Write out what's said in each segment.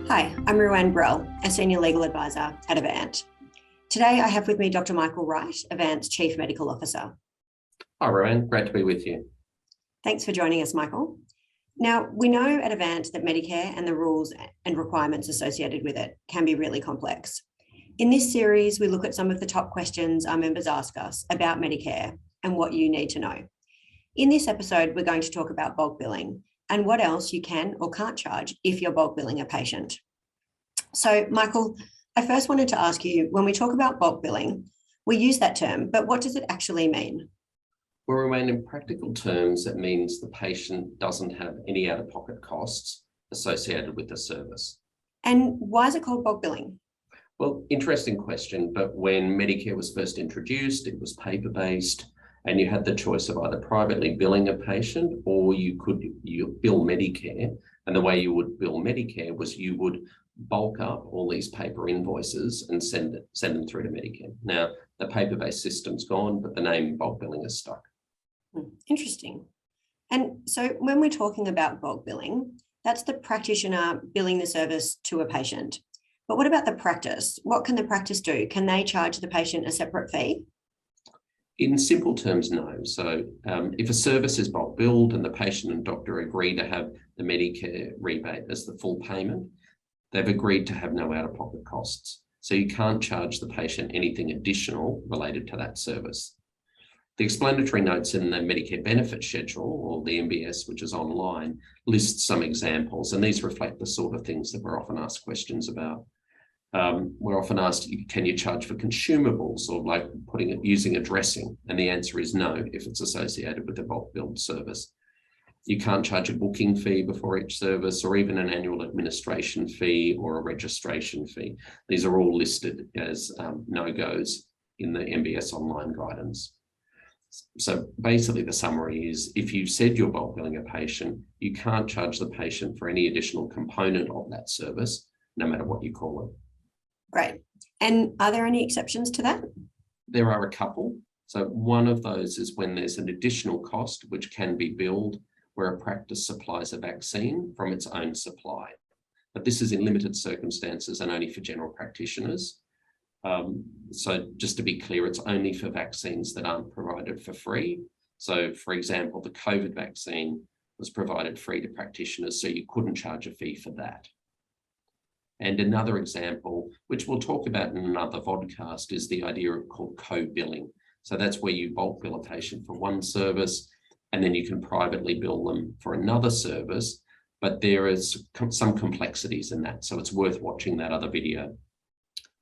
Hi, I'm Ruanne Brell, a Senior Legal Advisor at Avant. Today I have with me Dr. Michael Wright, Avant's Chief Medical Officer. Hi, Ruanne. Great to be with you. Thanks for joining us, Michael. Now, we know at Avant that Medicare and the rules and requirements associated with it can be really complex. In this series, we look at some of the top questions our members ask us about Medicare and what you need to know. In this episode, we're going to talk about bulk billing and what else you can or can't charge if you're bulk billing a patient. So, Michael, I first wanted to ask you, when we talk about bulk billing, we use that term, but what does it actually mean? Well, Ruanne, in practical terms, it means the patient doesn't have any out-of-pocket costs associated with the service. And why is it called bulk billing? Well, interesting question, but when Medicare was first introduced, it was paper-based, and you had the choice of either privately billing a patient or you bill Medicare. And the way you would bill Medicare was you would bulk up all these paper invoices and send them through to Medicare. Now, the paper-based system's gone, but the name bulk billing is stuck. Interesting. And so when we're talking about bulk billing, that's the practitioner billing the service to a patient. But what about the practice? What can the practice do? Can they charge the patient a separate fee? In simple terms, no. So if a service is bulk billed and the patient and doctor agree to have the Medicare rebate as the full payment, they've agreed to have no out-of-pocket costs. So you can't charge the patient anything additional related to that service. The explanatory notes in the Medicare benefit schedule, or the MBS, which is online, lists some examples, and these reflect the sort of things that we're often asked questions about. We're often asked, can you charge for consumables or like using a dressing? And the answer is no, if it's associated with a bulk billed service. You can't charge a booking fee before each service or even an annual administration fee or a registration fee. These are all listed as no-goes in the MBS online guidance. So basically the summary is, if you said you're bulk billing a patient, you can't charge the patient for any additional component of that service, no matter what you call it. Great. And are there any exceptions to that? There are a couple. So one of those is when there's an additional cost which can be billed where a practice supplies a vaccine from its own supply. But this is in limited circumstances and only for general practitioners. So just to be clear, it's only for vaccines that aren't provided for free. So for example, the COVID vaccine was provided free to practitioners, so you couldn't charge a fee for that. And another example, which we'll talk about in another vodcast, is the idea of called co-billing. So that's where you bulk bill a patient for one service, and then you can privately bill them for another service, but there is some complexities in that. So it's worth watching that other video.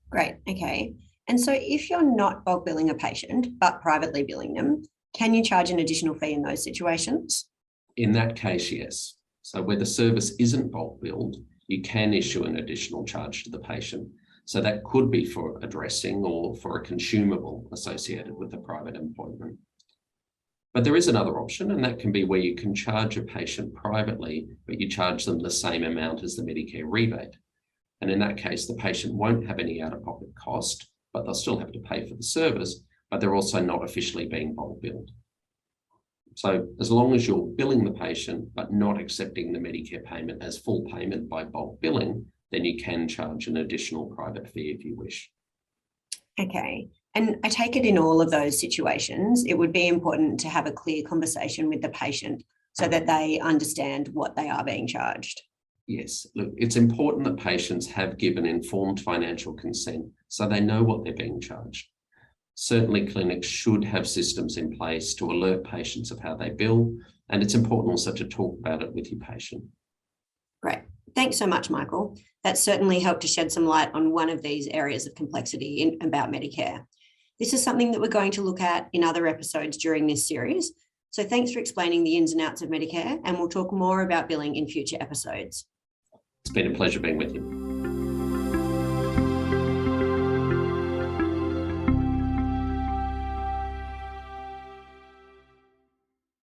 Great, okay. And so if you're not bulk billing a patient, but privately billing them, can you charge an additional fee in those situations? In that case, yes. So where the service isn't bulk billed, you can issue an additional charge to the patient. So that could be for a dressing or for a consumable associated with a private appointment. But there is another option, and that can be where you can charge a patient privately, but you charge them the same amount as the Medicare rebate. And in that case, the patient won't have any out-of-pocket cost, but they'll still have to pay for the service, but they're also not officially being bulk billed. So as long as you're billing the patient, but not accepting the Medicare payment as full payment by bulk billing, then you can charge an additional private fee if you wish. Okay. And I take it in all of those situations, it would be important to have a clear conversation with the patient so that they understand what they are being charged. Yes, look, it's important that patients have given informed financial consent so they know what they're being charged. Certainly, clinics should have systems in place to alert patients of how they bill, and it's important also to talk about it with your patient. Great. Thanks so much, Michael. That certainly helped to shed some light on one of these areas of complexity about Medicare. This is something that we're going to look at in other episodes during this series. So thanks for explaining the ins and outs of Medicare, and we'll talk more about billing in future episodes. It's been a pleasure being with you.